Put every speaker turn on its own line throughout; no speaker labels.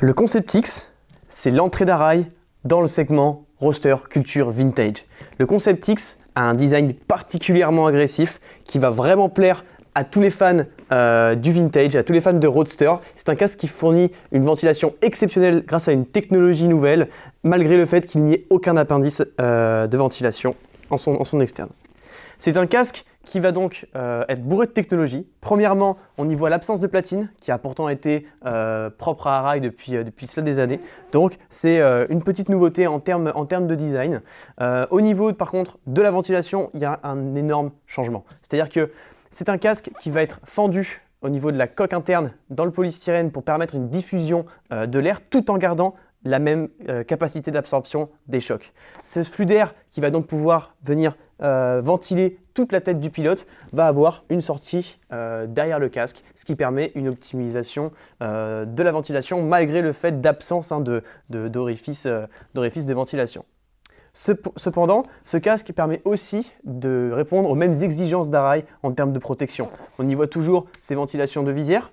Le Concept X, c'est l'entrée d'Arai dans le segment roster culture vintage. Le Concept X a un design particulièrement agressif qui va vraiment plaire à tous les fans du vintage, à tous les fans de roadster. C'est un casque qui fournit une ventilation exceptionnelle grâce à une technologie nouvelle, malgré le fait qu'il n'y ait aucun appendice de ventilation en son externe. C'est un casque qui va donc être bourré de technologie. Premièrement, on y voit l'absence de platine, qui a pourtant été propre à Arai depuis cela des années. Donc, c'est une petite nouveauté en termes de design. Au niveau, par contre, de la ventilation, il y a un énorme changement. C'est-à-dire que c'est un casque qui va être fendu au niveau de la coque interne dans le polystyrène pour permettre une diffusion de l'air tout en gardant la même capacité d'absorption des chocs. Ce flux d'air qui va donc pouvoir venir ventiler toute la tête du pilote va avoir une sortie derrière le casque, ce qui permet une optimisation de la ventilation malgré le fait d'absence d'orifice de ventilation. Cependant, ce casque permet aussi de répondre aux mêmes exigences d'Arai en termes de protection. On y voit toujours ces ventilations de visière.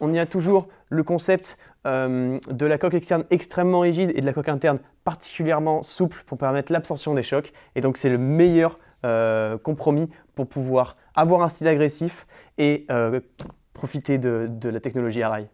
On y a toujours le concept de la coque externe extrêmement rigide et de la coque interne particulièrement souple pour permettre l'absorption des chocs. Et donc c'est le meilleur compromis pour pouvoir avoir un style agressif et profiter de la technologie Arai.